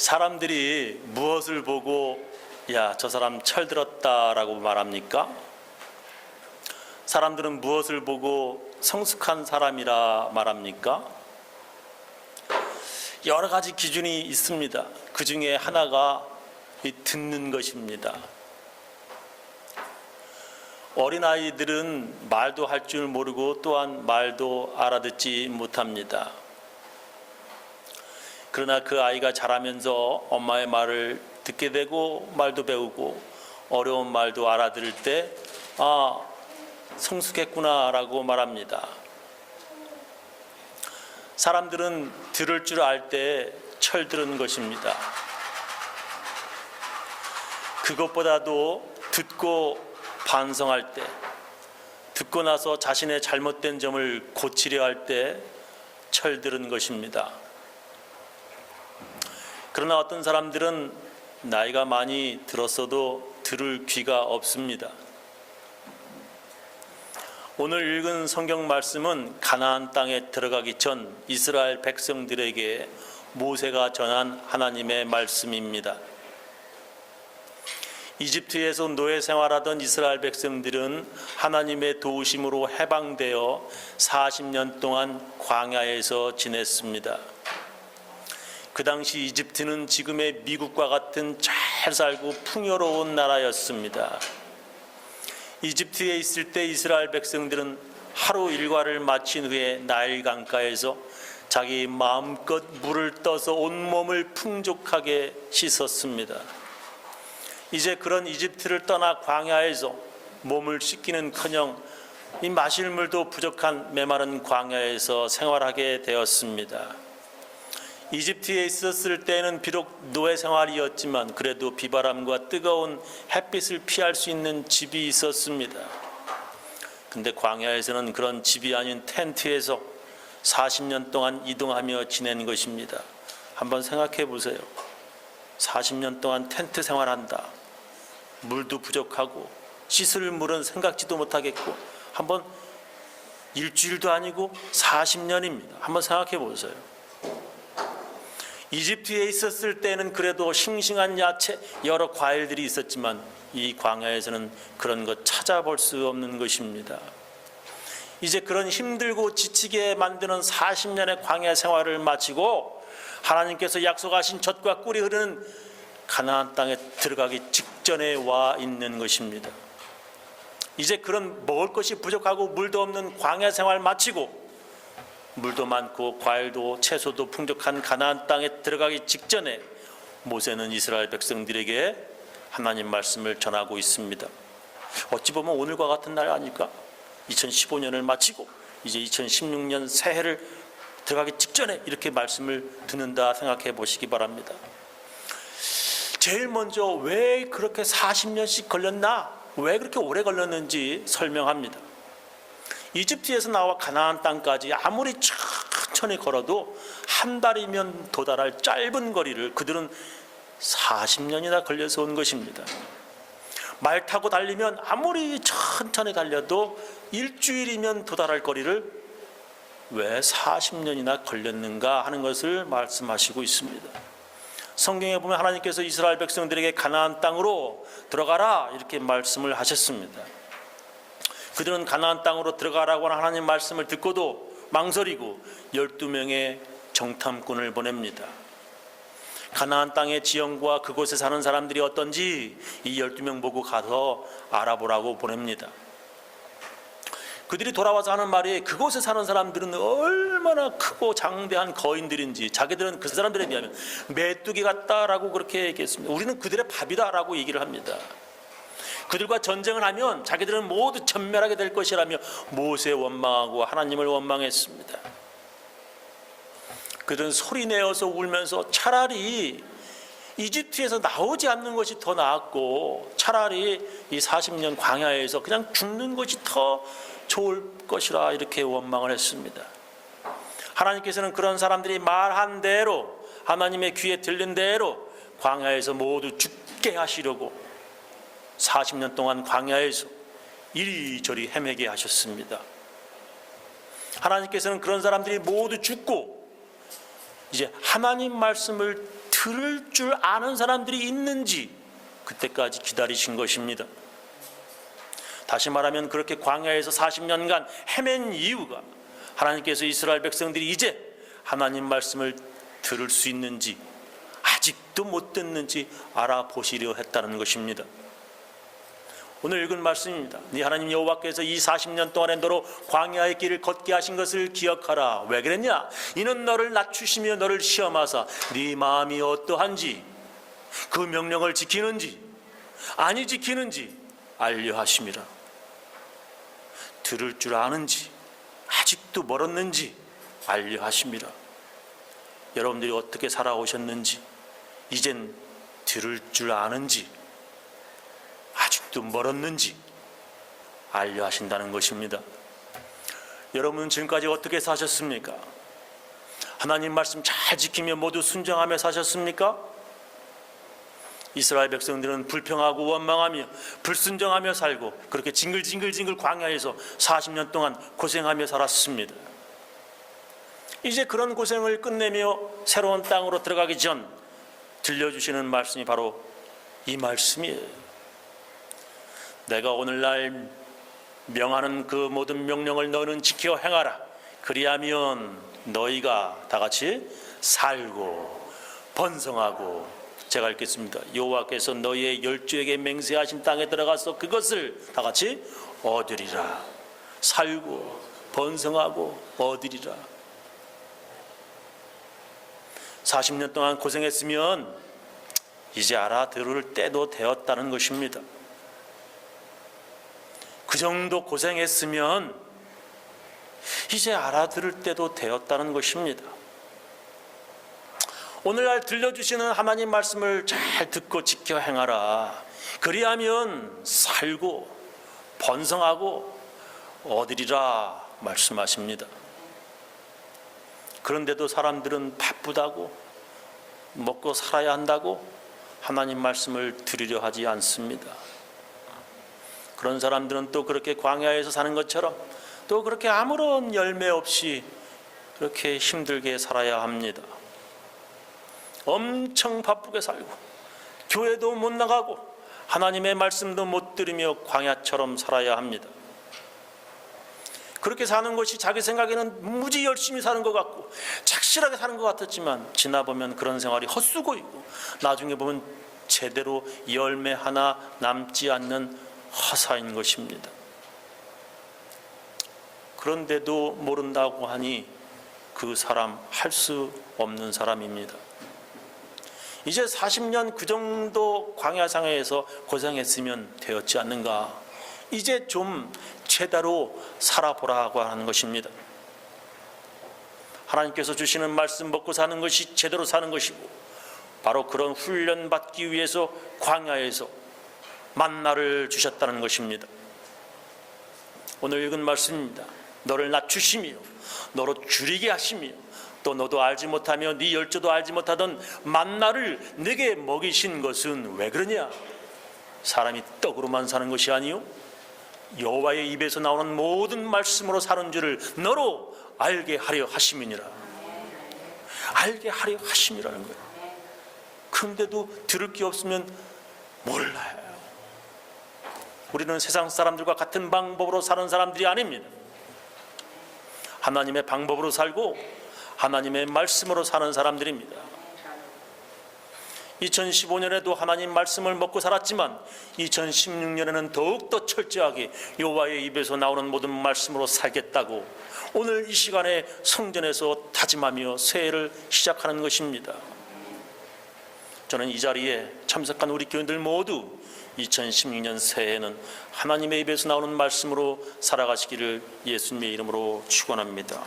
사람들이 무엇을 보고 야, 저 사람 철들었다라고 말합니까? 사람들은 무엇을 보고 성숙한 사람이라 말합니까? 여러 가지 기준이 있습니다. 그 중에 하나가 듣는 것입니다. 어린아이들은 말도 할 줄 모르고 또한 말도 알아듣지 못합니다. 그러나 그 아이가 자라면서 엄마의 말을 듣게 되고 말도 배우고 어려운 말도 알아들을 때 성숙했구나 라고 말합니다. 사람들은 들을 줄 알 때 철드는 것입니다. 그것보다도 듣고 반성할 때, 듣고 나서 자신의 잘못된 점을 고치려 할 때 철드는 것입니다. 그러나 어떤 사람들은 나이가 많이 들었어도 들을 귀가 없습니다. 오늘 읽은 성경 말씀은 가나안 땅에 들어가기 전 이스라엘 백성들에게 모세가 전한 하나님의 말씀입니다. 이집트에서 노예 생활하던 이스라엘 백성들은 하나님의 도우심으로 해방되어 40년 동안 광야에서 지냈습니다. 그 당시 이집트는 지금의 미국과 같은 잘 살고 풍요로운 나라였습니다. 이집트에 있을 때 이스라엘 백성들은 하루 일과를 마친 후에 나일 강가에서 자기 마음껏 물을 떠서 온몸을 풍족하게 씻었습니다. 이제 그런 이집트를 떠나 광야에서 몸을 씻기는커녕 이 마실 물도 부족한 메마른 광야에서 생활하게 되었습니다. 이집트에 있었을 때는 비록 노예 생활이었지만 그래도 비바람과 뜨거운 햇빛을 피할 수 있는 집이 있었습니다. 근데 광야에서는 그런 집이 아닌 텐트에서 40년 동안 이동하며 지낸 것입니다. 한번 생각해 보세요. 40년 동안 텐트 생활한다. 물도 부족하고 씻을 물은 생각지도 못하겠고 한번 일주일도 아니고 40년입니다. 한번 생각해 보세요. 이집트에 있었을 때는 그래도 싱싱한 야채, 여러 과일들이 있었지만 이 광야에서는 그런 것 찾아볼 수 없는 것입니다. 이제 그런 힘들고 지치게 만드는 40년의 광야 생활을 마치고 하나님께서 약속하신 젖과 꿀이 흐르는 가나안 땅에 들어가기 직전에 와 있는 것입니다. 이제 그런 먹을 것이 부족하고 물도 없는 광야 생활 마치고 물도 많고 과일도 채소도 풍족한 가나안 땅에 들어가기 직전에 모세는 이스라엘 백성들에게 하나님 말씀을 전하고 있습니다. 어찌 보면 오늘과 같은 날 아닐까? 2015년을 마치고 이제 2016년 새해를 들어가기 직전에 이렇게 말씀을 듣는다 생각해 보시기 바랍니다. 제일 먼저 왜 그렇게 40년씩 걸렸나? 왜 그렇게 오래 걸렸는지 설명합니다. 이집트에서 나와 가나안 땅까지 아무리 천천히 걸어도 한 달이면 도달할 짧은 거리를 그들은 40년이나 걸려서 온 것입니다. 말 타고 달리면 아무리 천천히 달려도 일주일이면 도달할 거리를 왜 40년이나 걸렸는가 하는 것을 말씀하시고 있습니다. 성경에 보면 하나님께서 이스라엘 백성들에게 가나안 땅으로 들어가라 이렇게 말씀을 하셨습니다. 그들은 가나안 땅으로 들어가라고 하는 하나님 말씀을 듣고도 망설이고 12명의 정탐꾼을 보냅니다. 가나안 땅의 지형과 그곳에 사는 사람들이 어떤지 이 12명 보고 가서 알아보라고 보냅니다. 그들이 돌아와서 하는 말이 그곳에 사는 사람들은 얼마나 크고 장대한 거인들인지 자기들은 그 사람들에 비하면 메뚜기 같다라고 그렇게 얘기했습니다. 우리는 그들의 밥이다라고 얘기를 합니다. 그들과 전쟁을 하면 자기들은 모두 전멸하게 될 것이라며 모세 원망하고 하나님을 원망했습니다. 그들은 소리내어서 울면서 차라리 이집트에서 나오지 않는 것이 더 나았고 차라리 이 40년 광야에서 그냥 죽는 것이 더 좋을 것이라 이렇게 원망을 했습니다. 하나님께서는 그런 사람들이 말한 대로 하나님의 귀에 들린 대로 광야에서 모두 죽게 하시려고 40년 동안 광야에서 이리저리 헤매게 하셨습니다. 하나님께서는 그런 사람들이 모두 죽고 이제 하나님 말씀을 들을 줄 아는 사람들이 있는지 그때까지 기다리신 것입니다. 다시 말하면 그렇게 광야에서 40년간 헤맨 이유가 하나님께서 이스라엘 백성들이 이제 하나님 말씀을 들을 수 있는지 아직도 못 듣는지 알아보시려 했다는 것입니다. 오늘 읽은 말씀입니다. 네 하나님 여호와께서 이 40년 동안에 너로 광야의 길을 걷게 하신 것을 기억하라. 왜 그랬냐? 이는 너를 낮추시며 너를 시험하사 네 마음이 어떠한지 그 명령을 지키는지 아니 지키는지 알려 하심이라. 들을 줄 아는지 아직도 멀었는지 알려 하심이라. 여러분들이 어떻게 살아오셨는지 이젠 들을 줄 아는지 아직도 멀었는지 알려 하신다는 것입니다. 여러분은 지금까지 어떻게 사셨습니까? 하나님 말씀 잘 지키며 모두 순종하며 사셨습니까? 이스라엘 백성들은 불평하고 원망하며 불순종하며 살고 그렇게 징글징글 광야에서 40년 동안 고생하며 살았습니다. 이제 그런 고생을 끝내며 새로운 땅으로 들어가기 전 들려주시는 말씀이 바로 이 말씀이에요. 내가 오늘날 명하는 그 모든 명령을 너는 지켜 행하라. 그리하면 너희가 다 같이 살고 번성하고, 제가 읽겠습니다. 여호와께서 너희의 열조에게 맹세하신 땅에 들어가서 그것을 다 같이 얻으리라. 살고 번성하고 얻으리라. 40년 동안 고생했으면 이제 알아들을 때도 되었다는 것입니다. 그 정도 고생했으면 이제 알아들을 때도 되었다는 것입니다. 오늘날 들려주시는 하나님 말씀을 잘 듣고 지켜 행하라. 그리하면 살고 번성하고 얻으리라 말씀하십니다. 그런데도 사람들은 바쁘다고 먹고 살아야 한다고 하나님 말씀을 들으려 하지 않습니다. 그런 사람들은 또 그렇게 광야에서 사는 것처럼 또 그렇게 아무런 열매 없이 그렇게 힘들게 살아야 합니다. 엄청 바쁘게 살고 교회도 못 나가고 하나님의 말씀도 못 들으며 광야처럼 살아야 합니다. 그렇게 사는 것이 자기 생각에는 무지 열심히 사는 것 같고 착실하게 사는 것 같았지만 지나보면 그런 생활이 헛수고이고 나중에 보면 제대로 열매 하나 남지 않는 허사인 것입니다. 그런데도 모른다고 하니 그 사람 할 수 없는 사람입니다. 이제 40년 그 정도 광야상에서 고생했으면 되었지 않는가. 이제 좀 제대로 살아보라고 하는 것입니다. 하나님께서 주시는 말씀 먹고 사는 것이 제대로 사는 것이고 바로 그런 훈련 받기 위해서 광야에서 만나를 주셨다는 것입니다. 오늘 읽은 말씀입니다. 너를 낮추시며 너로 줄이게 하시며 또 너도 알지 못하며 네 열조도 알지 못하던 만나를 네게 먹이신 것은 왜 그러냐? 사람이 떡으로만 사는 것이 아니요 여호와의 입에서 나오는 모든 말씀으로 사는 줄을 너로 알게 하려 하심이니라. 알게 하려 하심이라는 거예요. 그런데도 들을 게 없으면 몰라요. 우리는 세상 사람들과 같은 방법으로 사는 사람들이 아닙니다. 하나님의 방법으로 살고 하나님의 말씀으로 사는 사람들입니다. 2015년에도 하나님 말씀을 먹고 살았지만 2016년에는 더욱더 철저하게 여호와의 입에서 나오는 모든 말씀으로 살겠다고 오늘 이 시간에 성전에서 다짐하며 새해를 시작하는 것입니다. 저는 이 자리에 참석한 우리 교인들 모두 2016년 새해에는 하나님의 입에서 나오는 말씀으로 살아가시기를 예수님의 이름으로 축원합니다.